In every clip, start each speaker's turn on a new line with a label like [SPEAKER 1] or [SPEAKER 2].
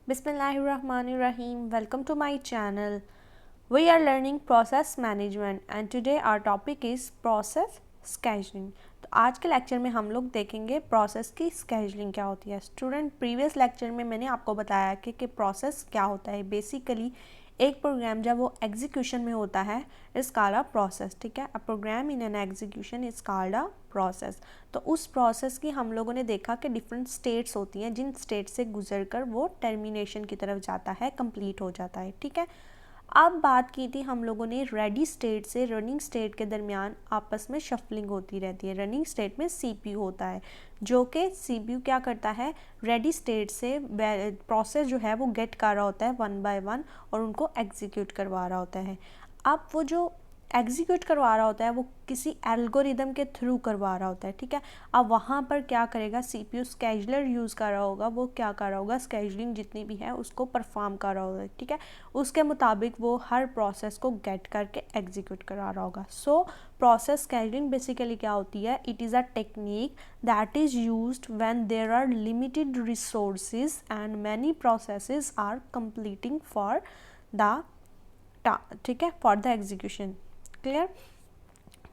[SPEAKER 1] Bismillahirrahmanirrahim. Welcome to my channel. We are learning process management and today our topic is process scheduling. तो आज के lecture में हम लोग देखेंगे प्रोसेस की स्केजुलिंग क्या होती है। स्टूडेंट, प्रीवियस लेक्चर में मैंने आपको बताया कि प्रोसेस क्या होता है। बेसिकली एक प्रोग्राम जब वो एग्जीक्यूशन में होता है इज कॉल्ड अ प्रोसेस। ठीक है, a program in an execution is called a process. तो उस प्रोसेस की हम लोगों ने देखा कि डिफरेंट स्टेट्स होती हैं, जिन स्टेट से गुजर कर वो टर्मिनेशन की तरफ जाता है, कंप्लीट हो जाता है। ठीक है, अब बात की थी हम लोगों ने रेडी स्टेट से रनिंग स्टेट के दरमियान आपस में शफलिंग होती रहती है। रनिंग स्टेट में सीपीयू होता है, जो कि सीपीयू क्या करता है, रेडी स्टेट से प्रोसेस जो है वो गेट कर रहा होता है वन बाय वन और उनको एग्जीक्यूट करवा रहा होता है। अब वो जो एग्जीक्यूट करवा रहा होता है वो किसी एल्गोरिदम के थ्रू करवा रहा होता है। ठीक है, अब वहाँ पर क्या करेगा, सीपीयू स्केजुलर यूज़ कर रहा होगा, वो क्या कर रहा होगा, स्केजुलिंग जितनी भी है उसको परफॉर्म कर रहा होगा। ठीक है, उसके मुताबिक वो हर प्रोसेस को गेट करके एग्जीक्यूट करा रहा होगा। सो प्रोसेस स्केजुलिंग बेसिकली क्या होती है, it is a technique that is used when there are limited resources and many processes are completing for the ठीक है, for the execution. Clear.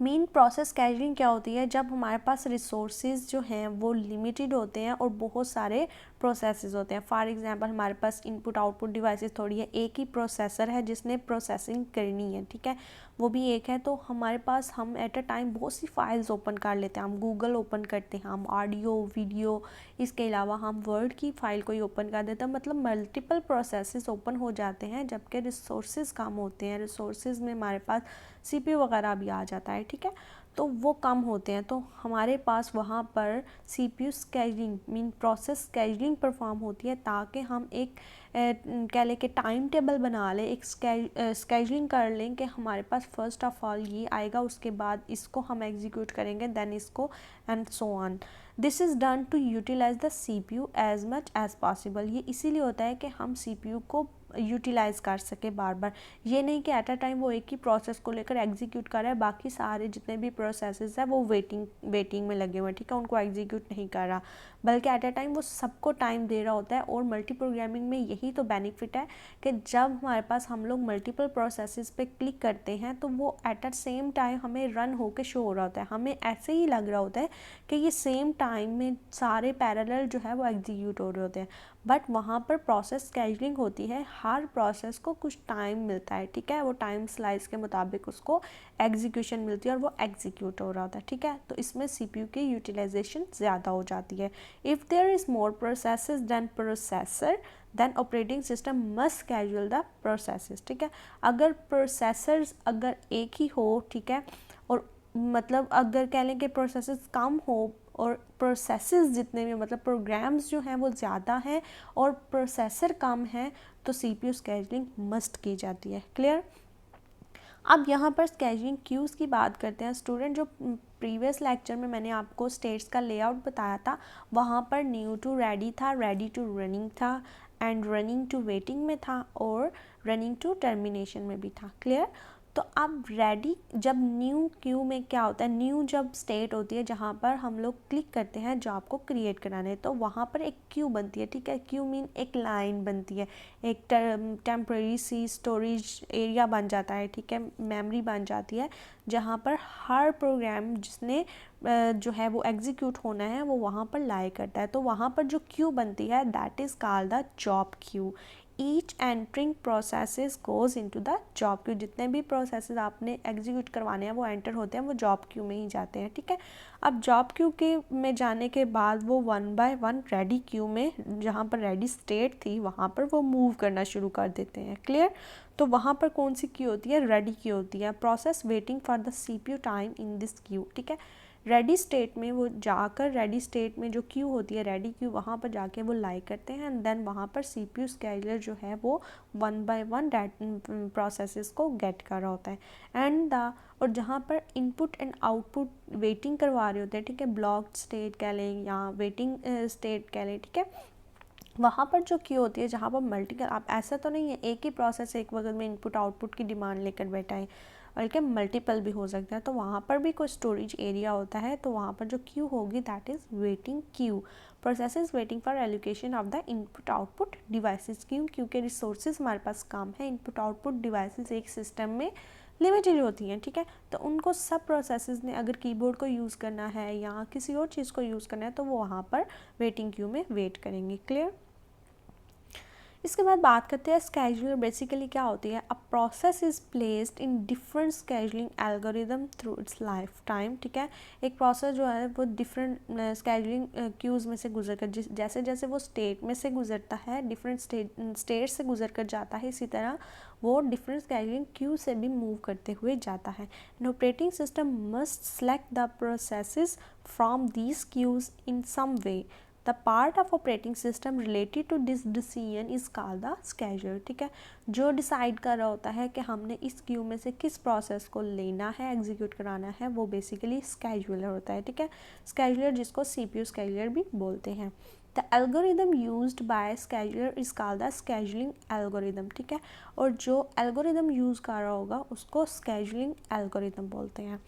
[SPEAKER 1] Main process scheduling क्या होती है, जब हमारे पास रिसोर्सेज जो हैं वो लिमिटेड होते हैं और बहुत सारे प्रोसेसेस होते हैं। फॉर एग्जांपल हमारे पास इनपुट आउटपुट डिवाइसेस थोड़ी है, एक ही प्रोसेसर है जिसने प्रोसेसिंग करनी है। ठीक है, वो भी एक है, तो हमारे पास हम एट अ टाइम बहुत सी फाइल्स ओपन कर लेते हैं। हम गूगल ओपन करते हैं, हम ऑडियो वीडियो, इसके अलावा हम वर्ड की फ़ाइल को ही ओपन कर देते हैं। मतलब मल्टीपल प्रोसेसेस ओपन हो जाते हैं, जबकि रिसोर्सेज कम होते हैं। रिसोर्सेज में हमारे पास सीपीयू वगैरह भी आ जाता है। ठीक है, तो वो कम होते हैं, तो हमारे पास वहाँ पर CPU scheduling mean process scheduling perform होती है, ताकि हम एक कह लें कि टाइम टेबल बना लें, एक स्केजुलिंग कर लें कि हमारे पास फर्स्ट ऑफ ऑल ये आएगा, उसके बाद इसको हम एग्जीक्यूट करेंगे, देन इसको, and so on. This is done to utilise the CPU as much as possible. ये इसीलिए होता है कि हम सीपीयू को यूटिलाइज़ कर सके बार बार। ये नहीं कि एट अ टाइम वो एक ही प्रोसेस को लेकर एग्जीक्यूट कर रहा है, बाकी सारे जितने भी प्रोसेसेस हैं वो वेटिंग में लगे हुए हैं। ठीक है, उनको एग्जीक्यूट नहीं कर रहा, बल्कि एट अ टाइम वो सबको टाइम दे रहा होता है। और मल्टी प्रोग्रामिंग में यही तो बेनिफिट है कि जब हमारे पास हम लोग मल्टीपल प्रोसेसेस पे क्लिक करते हैं तो वो एट अ सेम टाइम हमें रन होकर शो हो रहा होता है। हमें ऐसे ही लग रहा होता है कि ये सेम टाइम में सारे पैरेलल जो है वो एग्जीक्यूट हो रहे होते हैं, बट वहाँ पर प्रोसेस स्केजुलिंग होती है, हर प्रोसेस को कुछ टाइम मिलता है। ठीक है, वो टाइम स्लाइस के मुताबिक उसको एग्जीक्यूशन मिलती है और वो एग्जीक्यूट हो रहा होता है। ठीक है, तो इसमें सीपीयू की यूटिलाइजेशन ज़्यादा हो जाती है। If there is more processes than processor then operating system must schedule the processes. ठीक है, अगर प्रोसेसर्स अगर एक ही हो, ठीक है, और मतलब अगर कह लें कि प्रोसेसेस कम हो और प्रोसेसेस जितने भी मतलब प्रोग्राम्स जो हैं वो ज़्यादा हैं और प्रोसेसर कम है, तो सीपीयू स्केजुलिंग मस्ट की जाती है। क्लियर। अब यहाँ पर स्केजुलिंग क्यूज़ की बात करते हैं। स्टूडेंट, जो प्रीवियस लेक्चर में मैंने आपको स्टेट्स का लेआउट बताया था, वहाँ पर न्यू टू रेडी था, रेडी टू रनिंग था, एंड रनिंग टू वेटिंग में था, और रनिंग टू टर्मिनेशन में भी था। क्लियर। तो अब रेडी, जब न्यू क्यू में क्या होता है, न्यू जब स्टेट होती है जहाँ पर हम लोग क्लिक करते हैं जॉब को क्रिएट कराने, तो वहाँ पर एक क्यू बनती है। ठीक है, क्यू मीन एक लाइन बनती है, एक टेम्परेरी सी स्टोरेज एरिया बन जाता है। ठीक है, मेमोरी बन जाती है, जहाँ पर हर प्रोग्राम जिसने जो है वो एग्जीक्यूट होना है वो वहाँ पर लाई करता है। तो वहाँ पर जो क्यू बनती है that is called the job queue. Each entering processes goes into the job queue. जितने भी प्रोसेसेस आपने एग्जीक्यूट करवाने हैं वो एंटर होते हैं, वो जॉब क्यू में ही जाते हैं। ठीक है, अब जॉब क्यू के में जाने के बाद वो one by one ready queue में, जहाँ पर रेडी स्टेट थी वहाँ पर वो मूव करना शुरू कर देते हैं। क्लियर। तो वहाँ पर कौन सी क्यू होती है, रेडी क्यू होती है। Process waiting for the CPU time in this Q. ठीक है, रेडी स्टेट में वो जाकर, रेडी स्टेट में जो क्यू होती है रेडी क्यू, वहाँ पर जाके वो लाई करते हैं, एंड देन वहाँ पर सीपीयू स्केजुलर जो है वो वन बाय वन प्रोसेसेस को गेट कर रहा होता है। एंड और जहाँ पर इनपुट एंड आउटपुट वेटिंग करवा रहे होते हैं, ठीक है, ब्लॉक्ड स्टेट कह लें या वेटिंग स्टेट कह लें, ठीक है, वहाँ पर जो क्यू होती है जहाँ पर मल्टीपल, आप ऐसा तो नहीं है एक ही प्रोसेस एक वक्त में इनपुट आउटपुट की डिमांड लेकर बैठा है, बल्कि मल्टीपल भी हो सकता है। तो वहाँ पर भी कोई स्टोरेज एरिया होता है, तो वहाँ पर जो क्यू होगी that is waiting queue. Process is waiting for allocation of the input output devices. क्यों? क्योंकि रिसोर्सेज हमारे पास कम है, इनपुट आउटपुट डिवाइसेस एक सिस्टम में लिमिटेड होती हैं, ठीक है। तो उनको सब प्रोसेसेस ने अगर कीबोर्ड को यूज़ करना है या किसी और चीज़ को यूज़ करना है तो वो वहाँ पर वेटिंग क्यू में वेट करेंगे। क्लियर? इसके बाद बात करते हैं स्केड्यूलर। बेसिकली क्या होती है? A process is placed in different scheduling algorithm through it's life time, ठीक है। एक प्रोसेस जो है वो डिफरेंट स्केड्यूलिंग क्यूज़ में से गुजर कर, जैसे जैसे वो स्टेट में से गुजरता है, डिफरेंट स्टेट से गुजर कर जाता है, इसी तरह वो डिफरेंट स्केड्यूलिंग क्यू से भी मूव करते हुए जाता है। An operating system must select the processes from these queues in some way. The part of operating system related to this decision is called the scheduler, ठीक है। जो डिसाइड कर रहा होता है कि हमने इस क्यू में से किस प्रोसेस को लेना है, एग्जीक्यूट कराना है, वो बेसिकली स्केड्यूलर होता है, ठीक है। स्केड्यूलर जिसको CPU स्केड्यूलर भी बोलते हैं। The algorithm used by scheduler is called the scheduling algorithm, ठीक है। और जो एल्गोरिदम यूज़ कर रहा होगा उसको स्केड्यूलिंग एल्गोरिदम बोलते हैं।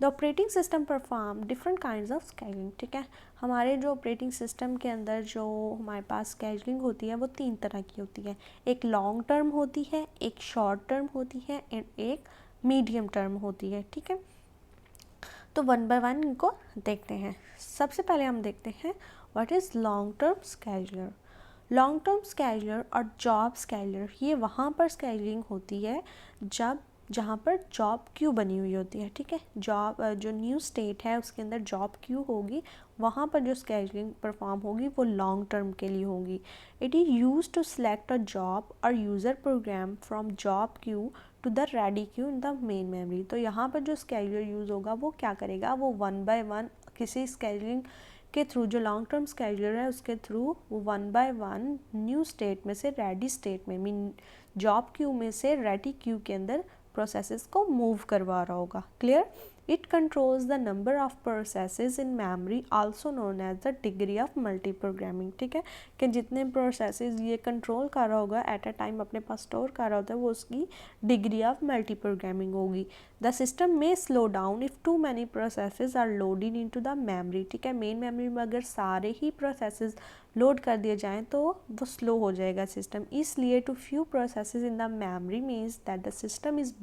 [SPEAKER 1] The operating system perform different kinds of scheduling, ठीक है। हमारे जो ऑपरेटिंग सिस्टम के अंदर जो हमारे पास स्केड्यूलिंग होती है वो 3 तरह की होती है। एक लॉन्ग टर्म होती है, एक शॉर्ट टर्म होती है एंड एक मीडियम टर्म होती है, ठीक है। तो वन बाय वन इनको देखते हैं। सबसे पहले हम देखते हैं what is long term scheduler. Long term scheduler और जॉब स्केड्यूलर, ये वहाँ पर स्केड्यूलिंग होती है जहाँ पर जॉब क्यू बनी हुई होती है, ठीक है। जॉब जो न्यू स्टेट है उसके अंदर जॉब क्यू होगी, वहाँ पर जो स्केड्यूलिंग परफॉर्म होगी वो लॉन्ग टर्म के लिए होगी। It is use to select a job और user program from job queue to the ready queue in the main memory. तो यहाँ पर जो स्केड्यूलर यूज़ होगा वो क्या करेगा, वो वन बाय वन किसी स्केड्यूलिंग के थ्रू, जो लॉन्ग टर्म स्केड्यूलर है उसके थ्रू वो one by one new state में से रेडी स्टेट में, मीन जॉब क्यू में से रेडी क्यू के अंदर प्रोसेसेस को मूव करवा रहा होगा। Clear? It controls the number of processes in memory, also known as the degree of multi programming, ठीक है। कि जितने प्रोसेसेस ये कंट्रोल कर रहा होगा एट अ टाइम अपने पास स्टोर कर रहा होता है वो उसकी डिग्री ऑफ मल्टी प्रोग्रामिंग होगी। द सिस्टम में slow down if too many processes are loaded into the memory, ठीक है। मेन मेमोरी में अगर सारे ही प्रोसेसेस लोड कर दिए जाएँ तो वो स्लो हो जाएगा सिस्टम। इसलिए too few processes in the memory means that the system is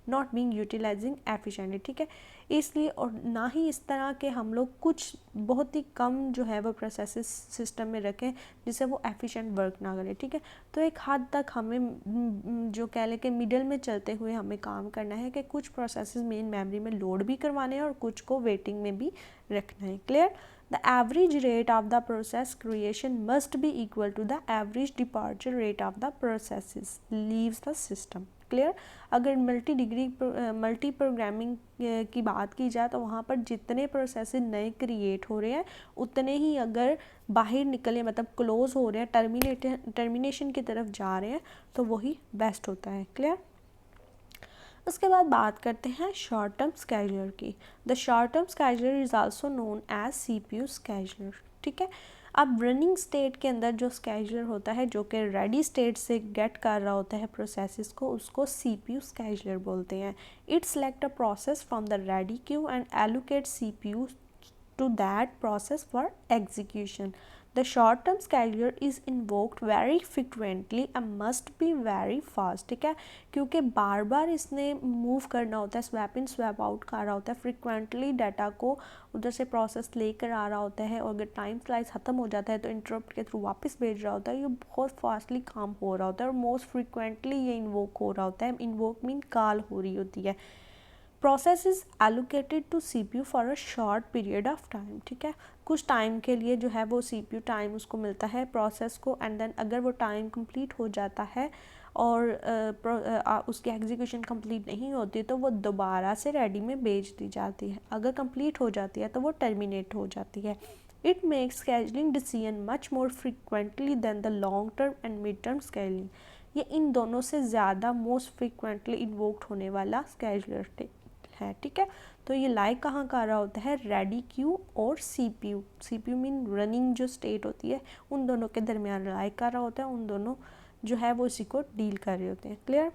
[SPEAKER 1] not being utilising efficiently, ठीक है। इसलिए और ना ही इस तरह के हम लोग कुछ बहुत ही कम जो है वो प्रोसेसेस सिस्टम में रखें जिससे वो एफिशिएंट वर्क ना करे, ठीक है। तो एक हद तक हमें जो कह लें कि मिडल में चलते हुए हमें काम करना है कि कुछ प्रोसेसेस मेन मेमोरी में लोड भी करवाने हैं और कुछ को वेटिंग में भी रखना है। Clear? The average rate of the process creation must be equal to the average departure rate of the processes leaves the system. Clear? अगर मल्टी प्रोग्रामिंग की बात की जाए तो वहाँ पर जितने प्रोसेस नए क्रिएट हो रहे हैं उतने ही अगर बाहर निकले, मतलब क्लोज हो रहे हैं, टर्मिनेशन की तरफ जा रहे हैं, तो वही बेस्ट होता है। क्लियर? उसके बाद बात करते हैं शॉर्ट टर्म स्केड्यूलर की। The short term scheduler is also known as CPU scheduler, ठीक है। अब रनिंग स्टेट के अंदर जो स्केड्यूलर होता है जो कि रेडी स्टेट से गेट कर रहा होता है प्रोसेसेस को, उसको CPU स्केड्यूलर बोलते हैं। It select a process from the ready Q and allocate CPU to that process for execution. The short-term scheduler is invoked very frequently and must be very fast, ठीक है। क्योंकि बार बार इसने move करना होता है, swap in swap out कर रहा होता है, फ्रिक्वेंटली डाटा को उधर से प्रोसेस लेकर आ रहा होता है, और अगर टाइम स्लाइस ख़त्म हो जाता है तो इंटरप्ट के थ्रू वापस भेज रहा होता है। ये बहुत फास्टली काम हो रहा होता है और मोस्ट फ्रिक्वेंटली ये इन्वोक हो रहा होता है। इन्वोक मीन कॉल हो रही होती है। Process is allocated to CPU for a short period of time, ठीक है। कुछ टाइम के लिए जो है वो CPU टाइम उसको मिलता है प्रोसेस को, एंड देन अगर वो टाइम कंप्लीट हो जाता है और उसकी एग्जीक्यूशन कंप्लीट नहीं होती तो वो दोबारा से रेडी में भेज दी जाती है। अगर कंप्लीट हो जाती है तो वो टर्मिनेट हो जाती है। It makes scheduling decision much more frequently than the long term and mid term scheduling. ये इन दोनों से ज़्यादा मोस्ट फ्रिक्वेंटली इन्वोक्ड होने वाला स्केड्यूलर है, ठीक है। तो ये लाइक कहाँ कर रहा होता है, रेडी क्यू और CPU मीन रनिंग जो स्टेट होती है उन दोनों के दरमियान लाइक कर रहा होता है, उन दोनों जो है वो इसी को डील कर रहे होते हैं। क्लियर?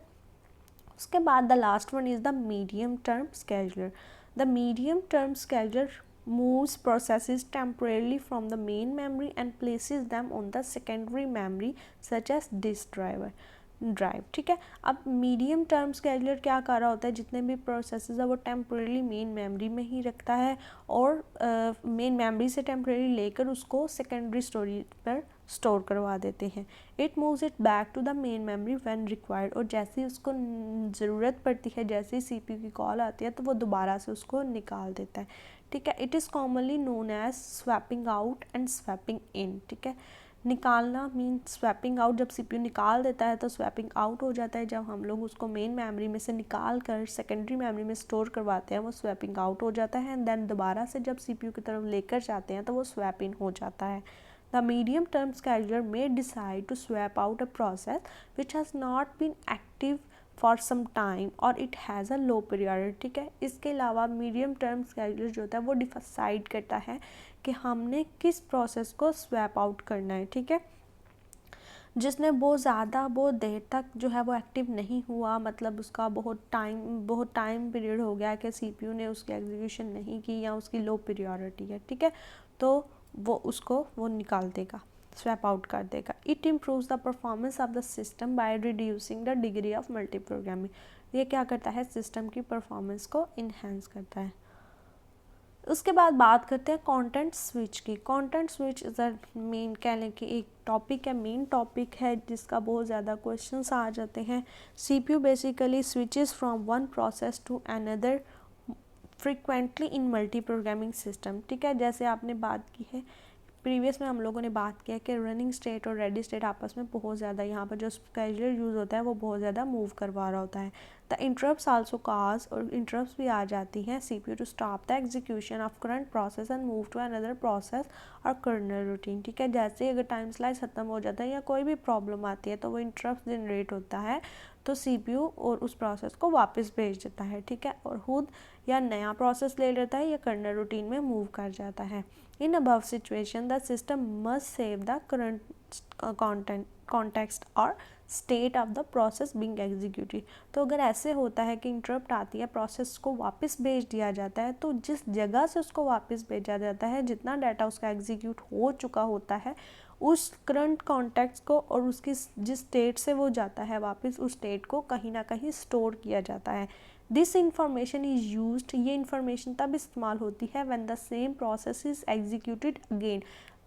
[SPEAKER 1] उसके बाद the last one is the medium term scheduler. The medium term scheduler moves processes temporarily from the main memory and places them on the secondary memory such as disk drive. ठीक है, अब medium term scheduler क्या कर रहा होता है, जितने भी प्रोसेसेस है वो टेम्परेली मेन मेमोरी में ही रखता है और मेन मेमोरी से टेम्परेली लेकर उसको सेकेंडरी स्टोरेज पर स्टोर करवा देते हैं। It moves it back to the main memory when required, और जैसे ही उसको ज़रूरत पड़ती है, जैसे ही सीपीयू की कॉल आती है तो वो दोबारा से उसको निकाल देता है। ठीक है, it is commonly known as swapping out and swapping in. ठीक है, निकालना मीन स्वैपिंग आउट, जब सीपीयू निकाल देता है तो स्वैपिंग आउट हो जाता है, जब हम लोग उसको मेन मेमोरी में से निकाल कर सेकेंडरी मेमोरी में स्टोर करवाते हैं वो स्वैपिंग आउट हो जाता है, एंड देन दोबारा से जब सीपीयू की तरफ लेकर जाते हैं तो वो स्वैप इन हो जाता है। The medium term scheduler may decide to swap out a process which has not been active for some time or it has a low priority। ठीक है, इसके अलावा मीडियम टर्म स्केड्यूलर जो होता है वो डिसाइड करता है कि हमने किस प्रोसेस को स्वैप आउट करना है। ठीक है, जिसने बहुत देर तक जो है वो एक्टिव नहीं हुआ, मतलब उसका बहुत टाइम पीरियड हो गया कि सीपीयू ने उसकी एग्जीक्यूशन नहीं की या उसकी लो प्रायोरिटी है। ठीक है, तो वो निकाल देगा, स्वैप आउट कर देगा। It improves the performance of the system by reducing the degree of multi programming. ये क्या करता है, सिस्टम की परफॉर्मेंस को इन्हेंस करता है। उसके बाद बात करते हैं कंटेंट स्विच की। Content switch is a main, कह लें कि एक टॉपिक है, मेन टॉपिक है जिसका बहुत ज़्यादा क्वेश्चंस आ जाते हैं। CPU basically switches from one process to another frequently in multi programming system. ठीक है, जैसे आपने बात की है प्रीवियस में, हम लोगों ने बात किया कि रनिंग स्टेट और रेडी स्टेट आपस में बहुत ज़्यादा, यहाँ पर जो स्केड्यूलर यूज़ होता है वो बहुत ज़्यादा मूव करवा रहा होता है। द इंटरप्ट्स आल्सो काज, और इंटरप्ट्स भी आ जाती हैं CPU to stop the execution of current process and move to another process और कर्नल रूटीन। ठीक है, जैसे अगर टाइम स्लाइस ख़त्म हो जाता है या कोई भी प्रॉब्लम आती है तो वो इंटरप्ट जनरेट होता है, तो सीपीयू और उस प्रोसेस को वापस भेज देता है। ठीक है, और खुद या नया प्रोसेस ले लेता है या कर्नल रूटीन में मूव कर जाता है। In above situation, the system must save the current context or state of the process being executed। तो अगर ऐसे होता है कि इंटरप्ट आती है, प्रोसेस को वापस भेज दिया जाता है, तो जिस जगह से उसको वापस भेजा जाता है, जितना डाटा उसका एग्जीक्यूट हो चुका होता है, उस करंट कॉन्टेक्स्ट को और उसकी जिस स्टेट से वो जाता है वापस, उस स्टेट को कहीं ना कहीं स्टोर किया जाता है। दिस इंफॉर्मेशन इज़ यूज्ड, ये इंफॉर्मेशन तब इस्तेमाल होती है when the same process is executed again.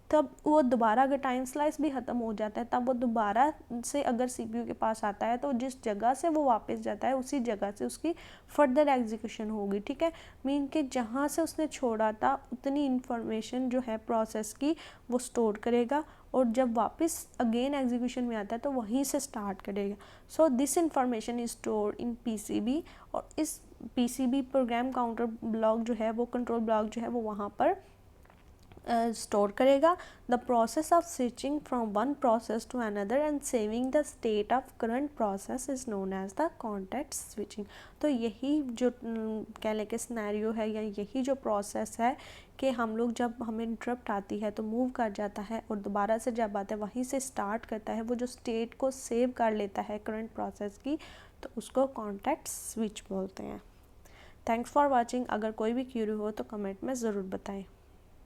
[SPEAKER 1] तब वो दोबारा, अगर टाइम स्लाइस भी ख़त्म हो जाता है तब वो दोबारा से अगर सीपीयू के पास आता है तो जिस जगह से वो वापस जाता है उसी जगह से उसकी फर्दर एग्जीक्यूशन होगी। ठीक है, मीन कि जहाँ से उसने छोड़ा था उतनी इंफॉर्मेशन जो है प्रोसेस की वो स्टोर करेगा, और जब वापस अगेन एग्जीक्यूशन में आता है तो वहीं से स्टार्ट करेगा। So this information is store in PCB, और इस पीसीबी प्रोग्राम काउंटर ब्लॉक जो है वो, कंट्रोल ब्लॉक जो है वो वहाँ पर स्टोर करेगा। The process of switching from one process to another and saving the state of current process is known as the context switching. तो यही जो कह लें कि सिनेरियो है, या यही जो प्रोसेस है कि हम लोग जब हमें इंटरप्ट आती है तो मूव कर जाता है और दोबारा से जब आता है वहीं से स्टार्ट करता है, वो जो स्टेट को सेव कर लेता है करंट प्रोसेस की, तो उसको कॉन्टेक्स्ट स्विच बोलते हैं। Thanks for watching. अगर कोई भी क्यूरी हो तो कमेंट में ज़रूर बताएं।